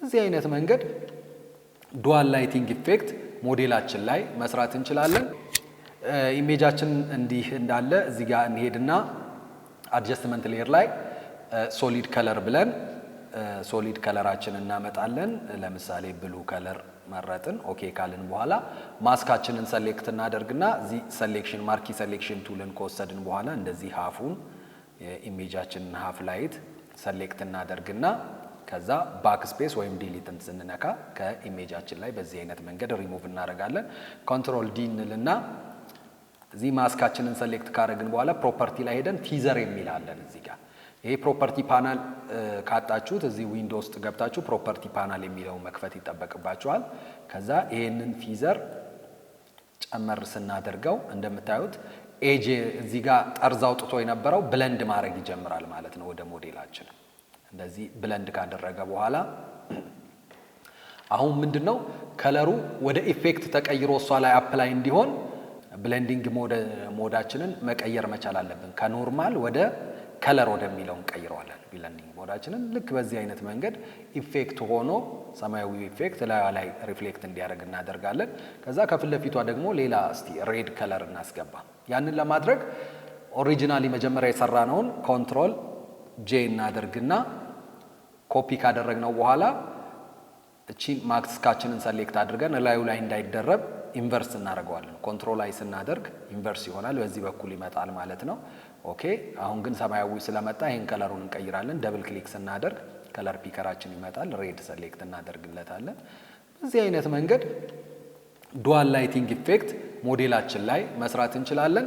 በዚህ አይነት መንገድ ዱዋል ላይቲንግ ኢፌክት ሞዴላችን ላይ መስራት እንችላለን። ኢሜጃችን እንዲህ እንዳለ እዚህ ጋር እንሄድና አድጀስትመንት ሌየር ላይ ሶሊድ ከለር ብለን ሶሊድ ከለራችንን እናመጣለን። ለምሳሌ ብሉ ከለር መረጥን። ኦኬ ካልን በኋላ ማስካችንን ሰሌክት እናደርግና እዚህ ሰሌክሽን ማርኪ ሰሌክሽን ቱልን ከወሰድን በኋላ እንደዚህ ሃፉን የኢሜጃችንን ሃፍ ላይት ሰሌክት እናደርግና ከዛ ባክ ስፔስ ወይም ዲሊትን ስንነካ ከኢሜጃችን ላይ በዚህ አይነት መንገድ ሪሙቭ እናደርጋለን። ኮንትሮል ዲ እንልና እዚህ ማስካችንን ሰሌክት ካደረግን በኋላ ፕሮፐርቲ ላይ ሄደን ቲዘር የሚላለን እዚህ ጋር። ይሄ ፕሮፐርቲ ፓናል ካጣችሁት እዚህ ዊንዶ ውስጥ ገብታችሁ ፕሮፐርቲ ፓናል የሚለው መክፈት ይጠበቅባችኋል። ከዛ ይሄንን ቲዘር ጨመር ስናደርገው እንደምታዩት ኤጅ እዚህ ጋር ጠርዝ አውጥቶ የነበረው ብለንድ ማድረግ ይጀምራል ማለት ነው ወደ ሞዴላችን። እንደዚህ ብለንድ ካደረገ በኋላ አሁን ምንድነው ከለሩ ወደ ኢፌክት ተቀይሮ እሷ ላይ አፕላይ እንዲሆን ብሌንዲንግ ሞዳችንን መቀየር መቻል አለብን። ከኖርማል ወደ ከለር ወደሚለው እንቀይረዋለን ብሌንዲንግ ሞዳችንን። ልክ በዚህ አይነት መንገድ ኢፌክት ሆኖ ሰማያዊ ኢፌክት ላይ ሪፍሌክት እንዲያደርግ እናደርጋለን። ከዛ ከፊት ለፊቷ ደግሞ ሌላ እስቲ ሬድ ከለር እናስገባ። ያንን ለማድረግ ኦሪጂናሊ መጀመሪያ የሰራነውን ኮንትሮል ጄ እናደርግና ኮፒ ካደረግነው በኋላ እቺን ማስካችንን ሰሌክት አድርገን ላዩ ላይ እንዳይደረብ ኢንቨርስ እናደርገዋለን። ኮንትሮል አይ ስናደርግ ኢንቨርስ ይሆናል፣ በዚህ በኩል ይመጣል ማለት ነው። ኦኬ አሁን ግን ሰማያዊ ስለመጣ ይሄን ከለሩን እንቀይራለን። ደብል ክሊክ ስናደርግ ከለር ፒከራችን ይመጣል። ሬድ ሰሌክት እናደርግለታለን። በዚህ አይነት መንገድ ዱዋል ላይቲንግ ኢፌክት ሞዴላችን ላይ መስራት እንችላለን።